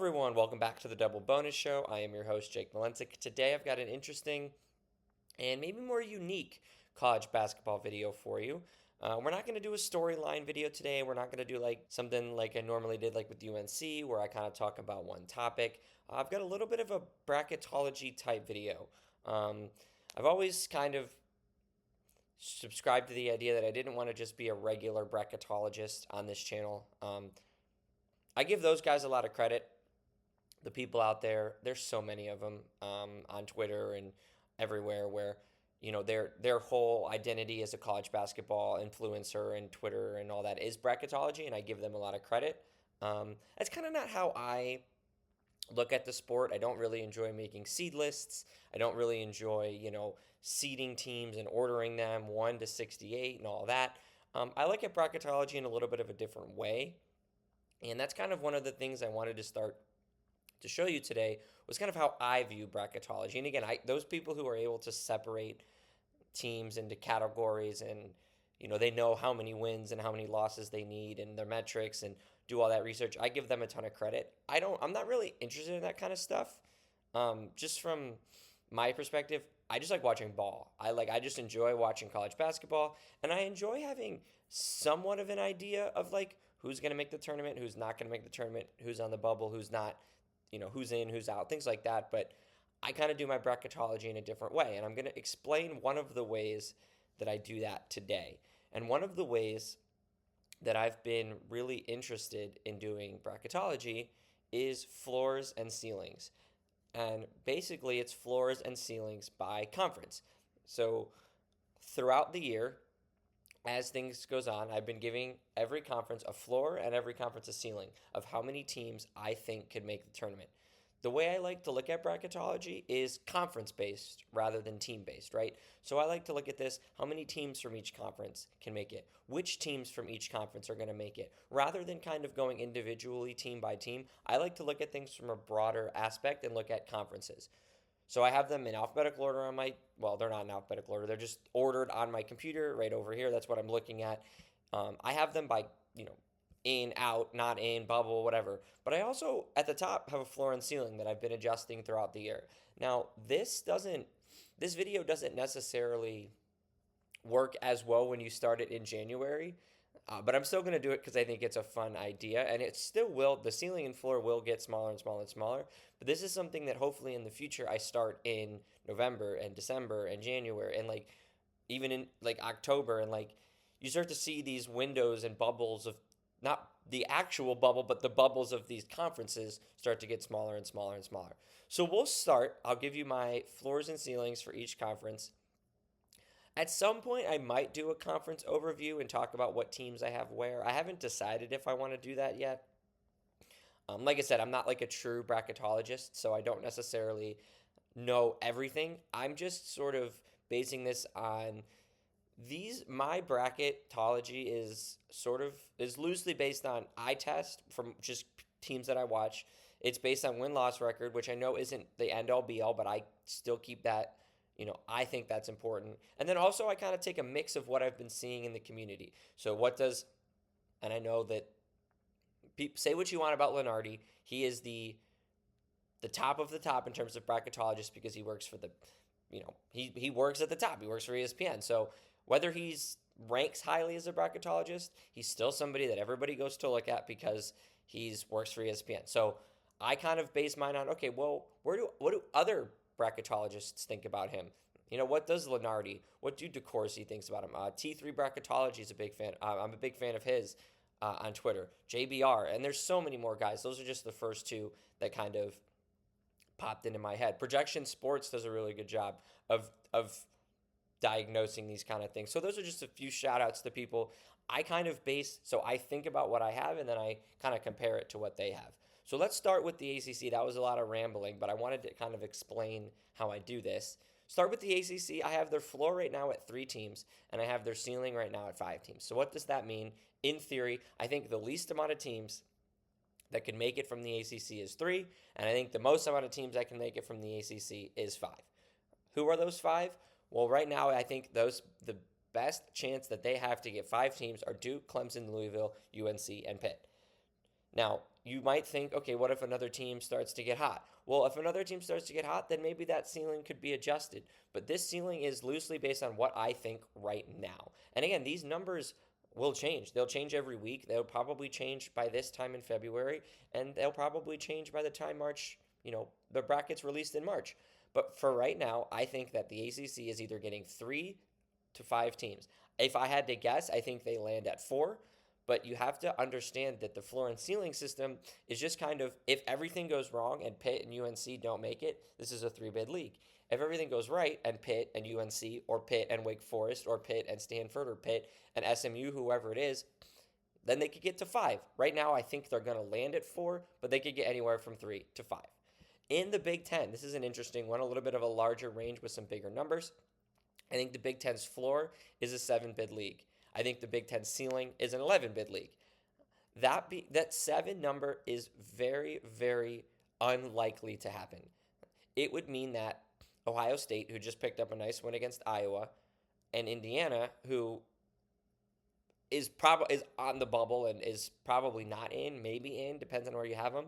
everyone, welcome back to the Double Bonus Show. I am your host, Jake Malensik. Today I've got an interesting and maybe more unique college basketball video for you. We're not going to do a storyline video today. We're not going to do like something like I normally did like with UNC where I kind of talk about one topic. I've got a little bit of a bracketology type video. I've always kind of subscribed to the idea that I didn't want to just be a regular bracketologist on this channel. I give those guys a lot of credit. The people out there, there's so many of them on Twitter and everywhere where, their whole identity as a college basketball influencer and Twitter and all that is bracketology, and I give them a lot of credit. That's kind of not how I look at the sport. I don't really enjoy making seed lists. I don't really enjoy, seeding teams and ordering them 1 to 68 and all that. I look at bracketology in a little bit of a different way. And that's kind of one of the things I wanted to start to show you today was kind of how I view bracketology. And again, those people who are able to separate teams into categories and, they know how many wins and how many losses they need and their metrics and do all that research, I give them a ton of credit. I'm not really interested in that kind of stuff. Just from my perspective, I just like watching ball. I just enjoy watching college basketball, and I enjoy having somewhat of an idea of like who's going to make the tournament, who's not going to make the tournament, who's on the bubble, who's not, who's in, who's out, things like that. But I kind of do my bracketology in a different way, and I'm going to explain one of the ways that I do that today. And one of the ways that I've been really interested in doing bracketology is floors and ceilings. And basically, it's floors and ceilings by conference. So throughout the year, as things goes on, I've been giving every conference a floor and every conference a ceiling of how many teams I think could make the tournament. The way I like to look at bracketology is conference-based rather than team-based, right? So I like to look at this, how many teams from each conference can make it? Which teams from each conference are going to make it? Rather than kind of going individually team by team, I like to look at things from a broader aspect and look at conferences. So I have them in alphabetical order on they're not in alphabetical order. They're just ordered on my computer right over here. That's what I'm looking at. I have them by, in, out, not in, bubble, whatever. But I also, at the top, have a floor and ceiling that I've been adjusting throughout the year. Now, this video doesn't necessarily work as well when you start it in January. But I'm still going to do it because I think it's a fun idea, and it still will. The ceiling and floor will get smaller and smaller and smaller. But this is something that hopefully in the future I start in November and December and January and like even in like October, and like you start to see these windows and bubbles of not the actual bubble, but the bubbles of these conferences start to get smaller and smaller and smaller. So we'll start. I'll give you my floors and ceilings for each conference. At some point, I might do a conference overview and talk about what teams I have where. I haven't decided if I want to do that yet. Like I said, I'm not like a true bracketologist, so I don't necessarily know everything. I'm just sort of basing this on my bracketology is loosely based on eye test from just teams that I watch. It's based on win-loss record, which I know isn't the end-all be-all, but I still keep that. I think that's important. And then also I kind of take a mix of what I've been seeing in the community. So and I know that say what you want about Lenardi. He is the top of the top in terms of bracketologists because he works for he works at the top. He works for ESPN. So whether he's ranks highly as a bracketologist, he's still somebody that everybody goes to look at because works for ESPN. So I kind of base mine on, okay, well, what do other bracketologists think about him? What does Lenardi, what do DeCourcy thinks about him? T3 Bracketology is a big fan. I'm a big fan of his on Twitter. JBR, and there's so many more guys. Those are just the first two that kind of popped into my head. Projection Sports does a really good job of diagnosing these kind of things. So those are just a few shout outs to people. I kind of I think about what I have and then I kind of compare it to what they have. So let's start with the ACC. That was a lot of rambling, but I wanted to kind of explain how I do this. Start with the ACC. I have their floor right now at 3 teams, and I have their ceiling right now at 5 teams. So what does that mean? In theory, I think the least amount of teams that can make it from the ACC is 3, and I think the most amount of teams that can make it from the ACC is 5. Who are those 5? Well, right now, I think the best chance that they have to get 5 teams are Duke, Clemson, Louisville, UNC, and Pitt. Now, you might think, okay, what if another team starts to get hot? Well, if another team starts to get hot, then maybe that ceiling could be adjusted. But this ceiling is loosely based on what I think right now. And again, these numbers will change. They'll change every week. They'll probably change by this time in February, and they'll probably change by the time March, the brackets released in March. But for right now, I think that the ACC is either getting 3 to 5 teams. If I had to guess, I think they land at 4. But you have to understand that the floor and ceiling system is just kind of, if everything goes wrong and Pitt and UNC don't make it, this is a 3-bid league. If everything goes right and Pitt and UNC or Pitt and Wake Forest or Pitt and Stanford or Pitt and SMU, whoever it is, then they could get to 5. Right now, I think they're going to land at 4, but they could get anywhere from 3 to 5. In the Big Ten, this is an interesting one, a little bit of a larger range with some bigger numbers. I think the Big Ten's floor is a 7-bid league. I think the Big Ten ceiling is an 11-bid league. That 7 number is very, very unlikely to happen. It would mean that Ohio State, who just picked up a nice win against Iowa, and Indiana, who is on the bubble and is probably not in, maybe in, depends on where you have them.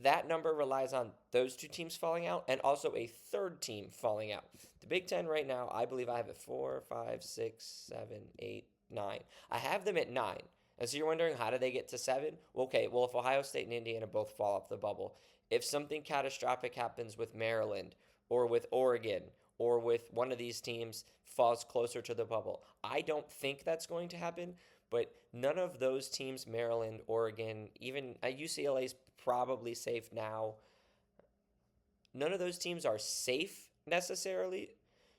That number relies on those 2 teams falling out and also a third team falling out. The Big Ten right now, I believe I have it 4, 5, 6, 7, 8, 9. I have them at 9. And so you're wondering, how do they get to 7? Okay, well, if Ohio State and Indiana both fall off the bubble, if something catastrophic happens with Maryland or with Oregon or with one of these teams falls closer to the bubble, I don't think that's going to happen. But none of those teams, Maryland, Oregon, even UCLA is probably safe now. None of those teams are safe necessarily.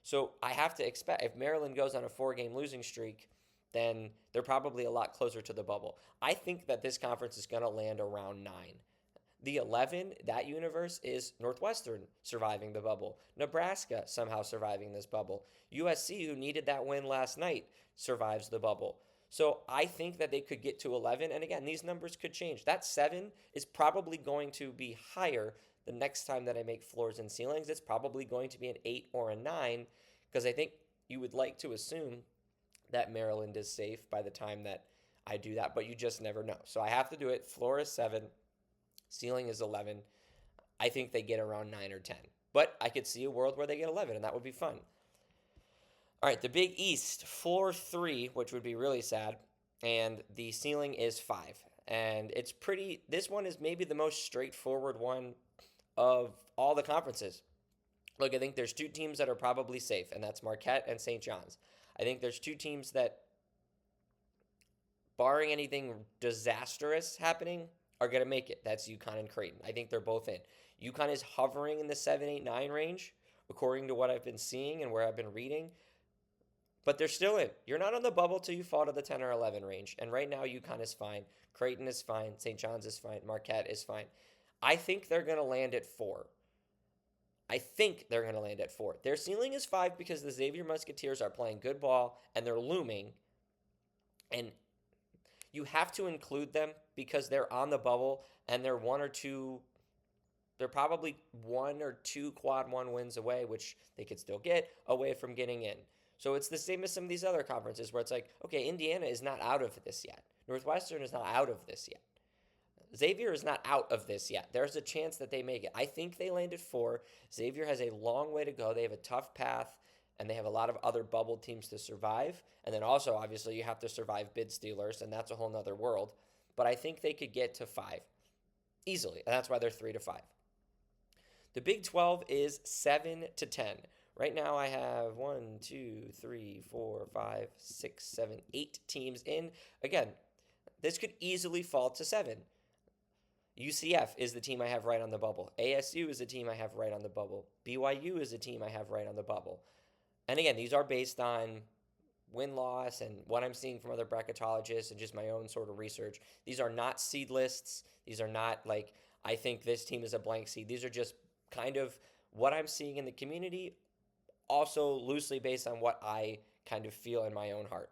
So I have to expect, if Maryland goes on a 4-game losing streak, then they're probably a lot closer to the bubble. I think that this conference is going to land around 9. The 11, that universe, is Northwestern surviving the bubble. Nebraska somehow surviving this bubble. USC, who needed that win last night, survives the bubble. So I think that they could get to 11. And again, these numbers could change. That 7 is probably going to be higher the next time that I make floors and ceilings. It's probably going to be an 8 or a 9, because I think you would like to assume that Maryland is safe by the time that I do that, but you just never know. So I have to do it. Floor is 7, ceiling is 11. I think they get around 9 or 10, but I could see a world where they get 11, and that would be fun. All right, the Big East, floor 3, which would be really sad, and the ceiling is 5. And this one is maybe the most straightforward one of all the conferences. Look, I think there's 2 teams that are probably safe, and that's Marquette and St. John's. I think there's 2 teams that, barring anything disastrous happening, are going to make it. That's UConn and Creighton. I think they're both in. UConn is hovering in the 7, 8, 9 range, according to what I've been seeing and where I've been reading. But they're still in. You're not on the bubble till you fall to the 10 or 11 range. And right now, UConn is fine. Creighton is fine. St. John's is fine. Marquette is fine. I think they're going to land at 4. Their ceiling is 5 because the Xavier Musketeers are playing good ball and they're looming. And you have to include them because they're on the bubble and they're probably 1 or 2 quad 1 wins away, which they could still get, away from getting in. So it's the same as some of these other conferences where it's like, okay, Indiana is not out of this yet. Northwestern is not out of this yet. Xavier is not out of this yet. There's a chance that they make it. I think they landed 4. Xavier has a long way to go. They have a tough path, and they have a lot of other bubble teams to survive. And then also, obviously, you have to survive bid stealers, and that's a whole nother world. But I think they could get to 5 easily, and that's why they're 3 to 5. The Big 12 is 7 to 10. Right now, I have 1, 2, 3, 4, 5, 6, 7, 8 teams in. Again, this could easily fall to 7. UCF is the team I have right on the bubble. ASU is the team I have right on the bubble. BYU is the team I have right on the bubble. And again, these are based on win-loss and what I'm seeing from other bracketologists and just my own sort of research. These are not seed lists. These are not like, I think this team is a blank seed. These are just kind of what I'm seeing in the community, also loosely based on what I kind of feel in my own heart.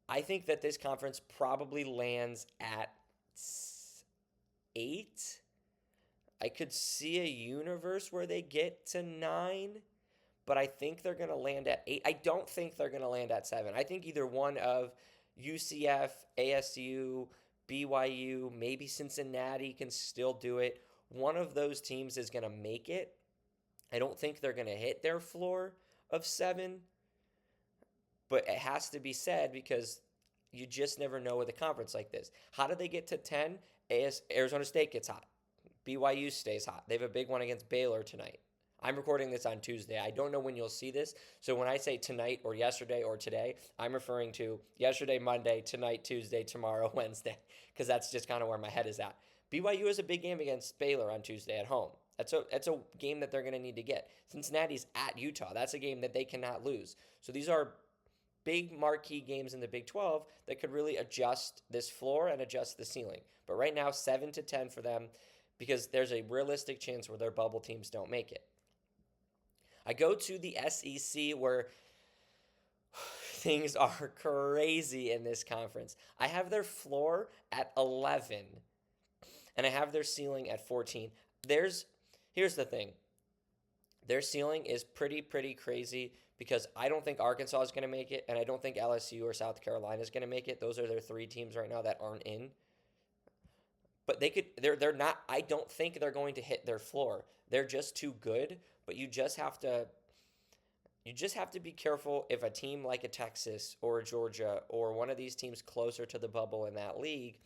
I think that this conference probably lands at 8. I could see a universe where they get to 9, but I think they're going to land at 8. I don't think they're going to land at 7. I think either one of UCF, ASU, BYU, maybe Cincinnati can still do it. One of those teams is going to make it. I don't think they're going to hit their floor of 7, but it has to be said because you just never know with a conference like this. How do they get to 10? Arizona State gets hot. BYU stays hot. They have a big one against Baylor tonight. I'm recording this on Tuesday. I don't know when you'll see this. So when I say tonight or yesterday or today, I'm referring to yesterday, Monday, tonight, Tuesday, tomorrow, Wednesday, because that's just kind of where my head is at. BYU is a big game against Baylor on Tuesday at home. That's a game that they're going to need to get. Cincinnati's at Utah. That's a game that they cannot lose. So these are big marquee games in the Big 12 that could really adjust this floor and adjust the ceiling. But right now, 7 to 10 for them because there's a realistic chance where their bubble teams don't make it. I go to the SEC where things are crazy in this conference. I have their floor at 11 and I have their ceiling at 14. Here's the thing. Their ceiling is pretty crazy because I don't think Arkansas is going to make it, and I don't think LSU or South Carolina is going to make it. Those are their 3 teams right now that aren't in. But they're not, I don't think they're going to hit their floor. They're just too good, but you just have to be careful if a team like a Texas or a Georgia or one of these teams closer to the bubble in that league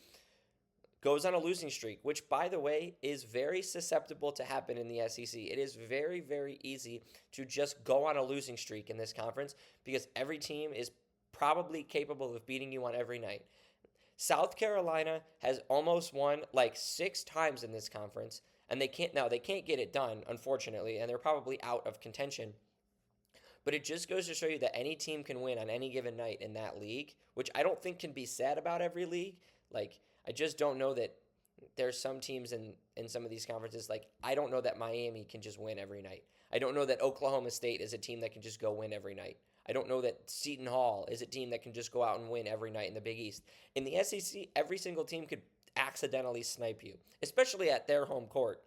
goes on a losing streak, which, by the way, is very susceptible to happen in the SEC. It is very easy to just go on a losing streak in this conference because every team is probably capable of beating you on every night. South Carolina has almost won like 6 times in this conference, and they can't get it done, unfortunately, and they're probably out of contention. But it just goes to show you that any team can win on any given night in that league, which I don't think can be said about every league. Like, I just don't know that there's some teams in some of these conferences. Like, I don't know that Miami can just win every night. I don't know that Oklahoma State is a team that can just go win every night. I don't know that Seton Hall is a team that can just go out and win every night in the Big East. In the SEC, every single team could accidentally snipe you, especially at their home court.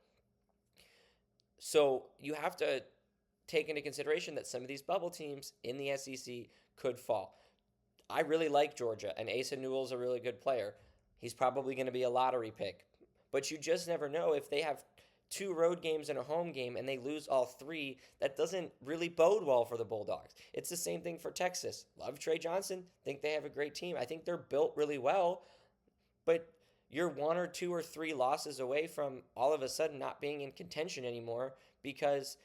So you have to take into consideration that some of these bubble teams in the SEC could fall. I really like Georgia, and Asa Newell's a really good player. He's probably going to be a lottery pick. But you just never know if they have 2 road games and a home game and they lose all 3. That doesn't really bode well for the Bulldogs. It's the same thing for Texas. Love Trey Johnson. Think they have a great team. I think they're built really well. But you're 1 or 2 or 3 losses away from all of a sudden not being in contention anymore because,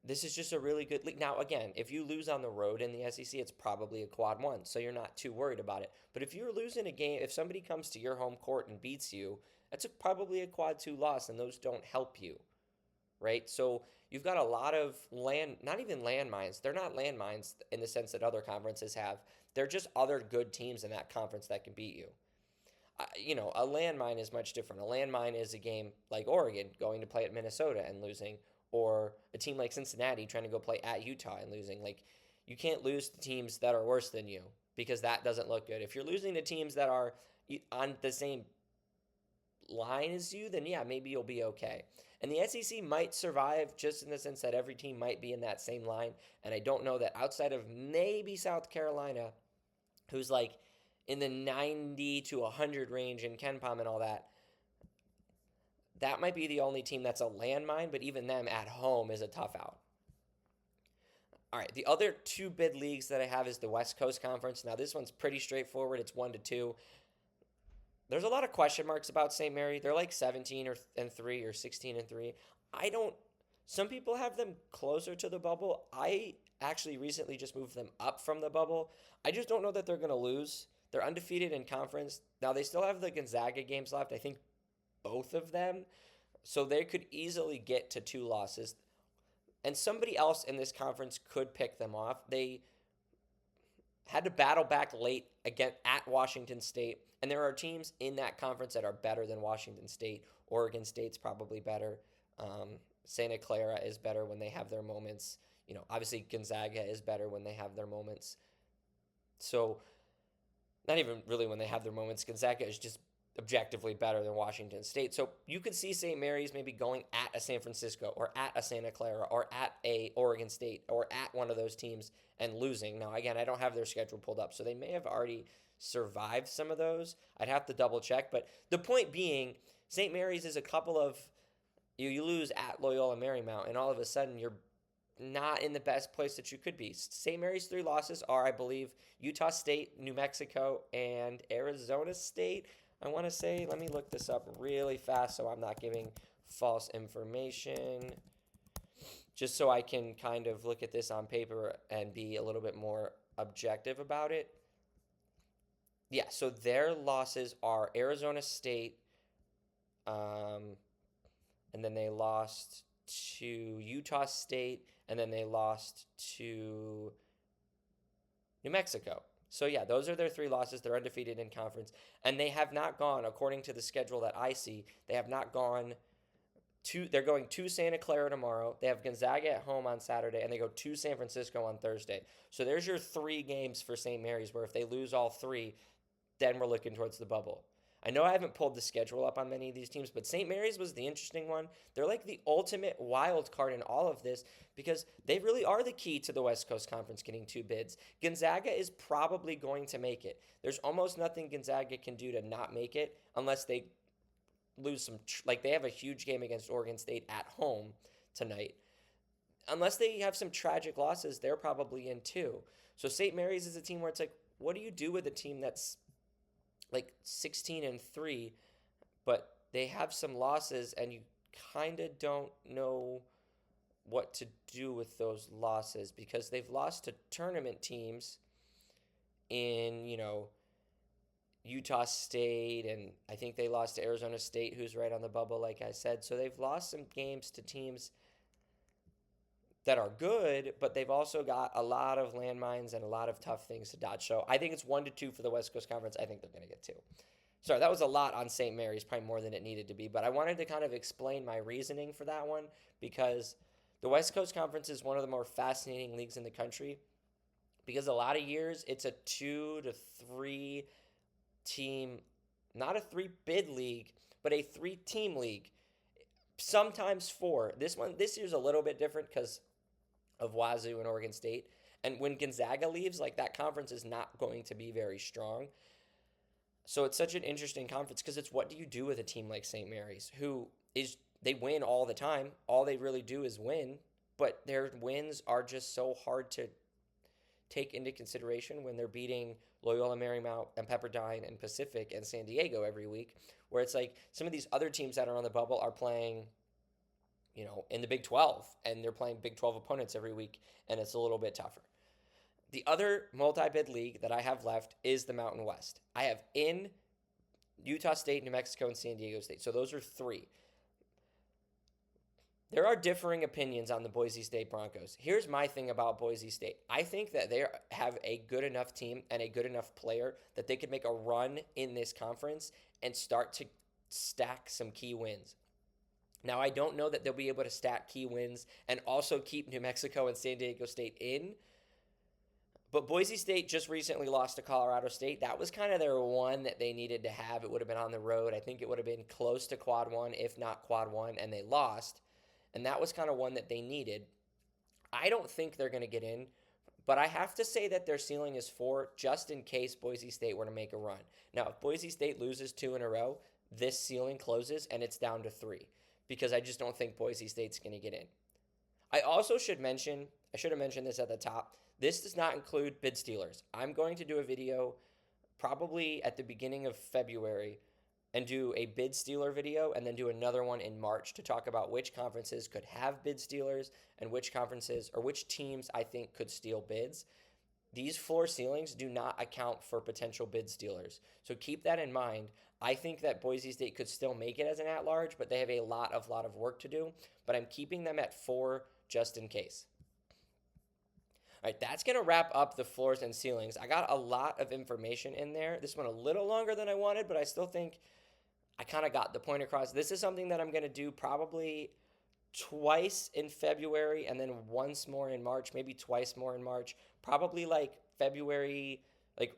this is just a really good league. Now, again, if you lose on the road in the SEC, it's probably a quad 1, so you're not too worried about it. But if you're losing a game, if somebody comes to your home court and beats you, that's probably a quad 2 loss, and those don't help you, right? So you've got a lot of not even landmines. They're not landmines in the sense that other conferences have. They're just other good teams in that conference that can beat you. A landmine is much different. A landmine is a game like Oregon going to play at Minnesota and losing, or a team like Cincinnati trying to go play at Utah and losing. Like, you can't lose to teams that are worse than you because that doesn't look good. If you're losing to teams that are on the same line as you, then yeah, maybe you'll be okay. And the SEC might survive just in the sense that every team might be in that same line. And I don't know that outside of maybe South Carolina, who's like in the 90 to 100 range in KenPom and all that, that might be the only team that's a landmine, but even them at home is a tough out. All right, the other 2 bid leagues that I have is the West Coast Conference. Now, this one's pretty straightforward. It's 1 to 2. There's a lot of question marks about St. Mary. They're like 17 and 3 or 16 and 3. Some people have them closer to the bubble. I actually recently just moved them up from the bubble. I just don't know that they're going to lose. They're undefeated in conference. Now, they still have the Gonzaga games left. I think both of them. So they could easily get to 2 losses. And somebody else in this conference could pick them off. They had to battle back late again at Washington State. And there are teams in that conference that are better than Washington State. Oregon State's probably better. Santa Clara is better when they have their moments. Obviously Gonzaga is better when they have their moments. So not even really when they have their moments. Gonzaga is just objectively better than Washington State. So you could see St. Mary's maybe going at a San Francisco or at a Santa Clara or at a Oregon State or at one of those teams and losing. Now, again, I don't have their schedule pulled up, so they may have already survived some of those. I'd have to double check. But the point being, St. Mary's is a couple of, you lose at Loyola Marymount, and all of a sudden you're not in the best place that you could be. St. Mary's 3 losses are, I believe, Utah State, New Mexico, and Arizona State. I want to say, let me look this up really fast so I'm not giving false information, just so I can kind of look at this on paper and be a little bit more objective about it. Yeah, so their losses are Arizona State, and then they lost to Utah State, and then they lost to New Mexico. So yeah, those are their 3 losses. They're undefeated in conference, and they have not gone, according to the schedule that I see, they have not gone to, they're going to Santa Clara tomorrow. They have Gonzaga at home on Saturday, and they go to San Francisco on Thursday. So there's your 3 games for St. Mary's, where if they lose all 3, then we're looking towards the bubble. I know I haven't pulled the schedule up on many of these teams, but St. Mary's was the interesting one. They're like the ultimate wild card in all of this because they really are the key to the West Coast Conference getting 2 bids. Gonzaga is probably going to make it. There's almost nothing Gonzaga can do to not make it unless they lose some, like they have a huge game against Oregon State at home tonight. Unless they have some tragic losses, they're probably in too. So St. Mary's is a team where it's like, what do you do with a team that's like 16-3, but they have some losses and you kind of don't know what to do with those losses because they've lost to tournament teams in, Utah State, and I think they lost to Arizona State, who's right on the bubble, like I said. So they've lost some games to teams that are good, but they've also got a lot of landmines and a lot of tough things to dodge. So I think it's 1-2 for the West Coast Conference. I think they're going to get 2. Sorry, that was a lot on St. Mary's, probably more than it needed to be, but I wanted to kind of explain my reasoning for that one because the West Coast Conference is one of the more fascinating leagues in the country because a lot of years it's a 2 to 3 team, not a 3-bid league, but a 3-team league, sometimes 4. This year's a little bit different because of Wazoo and Oregon State. And when Gonzaga leaves, like that conference is not going to be very strong. So it's such an interesting conference because it's what do you do with a team like St. Mary's, they win all the time. All they really do is win, but their wins are just so hard to take into consideration when they're beating Loyola Marymount and Pepperdine and Pacific and San Diego every week, where it's like some of these other teams that are on the bubble are playing in the Big 12, and they're playing Big 12 opponents every week, and it's a little bit tougher. The other multi-bid league that I have left is the Mountain West. I have in Utah State, New Mexico, and San Diego State. So those are 3. There are differing opinions on the Boise State Broncos. Here's my thing about Boise State. I think that they have a good enough team and a good enough player that they could make a run in this conference and start to stack some key wins. Now, I don't know that they'll be able to stack key wins and also keep New Mexico and San Diego State in. But Boise State just recently lost to Colorado State. That was kind of their one that they needed to have. It would have been on the road. I think it would have been close to quad 1, if not quad 1, and they lost. And that was kind of one that they needed. I don't think they're going to get in, but I have to say that their ceiling is 4 just in case Boise State were to make a run. Now, if Boise State loses 2 in a row, this ceiling closes and it's down to 3. Because I just don't think Boise State's going to get in. I also should have mentioned this at the top. This does not include bid stealers. I'm going to do a video probably at the beginning of February and do a bid stealer video and then do another one in March to talk about which conferences could have bid stealers and which conferences or which teams I think could steal bids. These floor ceilings do not account for potential bid stealers. So keep that in mind. I think that Boise State could still make it as an at-large, but they have a lot of work to do. But I'm keeping them at 4 just in case. All right, that's going to wrap up the floors and ceilings. I got a lot of information in there. This went a little longer than I wanted, but I still think I kind of got the point across. This is something that I'm going to do probably twice in February and then once more in March, maybe twice more in March. Probably like February, like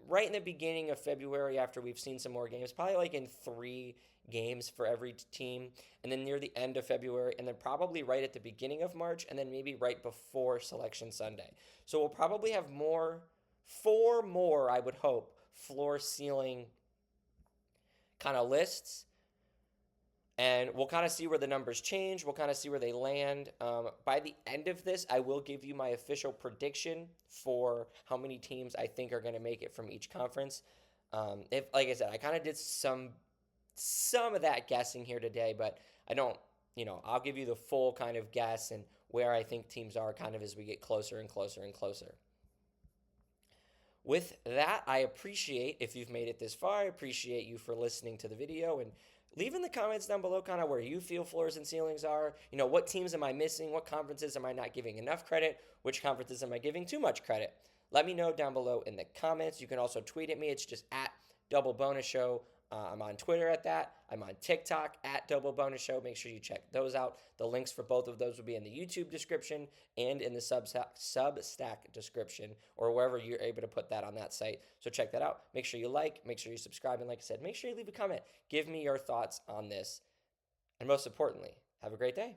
right in the beginning of February after we've seen some more games, probably like in 3 games for every team, and then near the end of February, and then probably right at the beginning of March, and then maybe right before Selection Sunday. So we'll probably have 4 more, I would hope, floor ceiling kind of lists, and we'll kind of see where the numbers change. We'll kind of see where they land. By the end of this, I will give you my official prediction for how many teams I think are going to make it from each conference. If, like I said, I kind of did some of that guessing here today, but I don't, I'll give you the full kind of guess and where I think teams are kind of as we get closer and closer and closer. With that, I appreciate if you've made it this far. I appreciate you for listening to the video and leave in the comments down below kind of where you feel floors and ceilings are. What teams am I missing? What conferences am I not giving enough credit? Which conferences am I giving too much credit? Let me know down below in the comments. You can also tweet at me. It's just at Double Bonus Show. I'm on Twitter at that. I'm on TikTok at Double Bonus Show. Make sure you check those out. The links for both of those will be in the YouTube description and in the Substack description, or wherever you're able to put that on that site. So check that out. Make sure you like, make sure you subscribe, and like I said, make sure you leave a comment. Give me your thoughts on this. And most importantly, have a great day.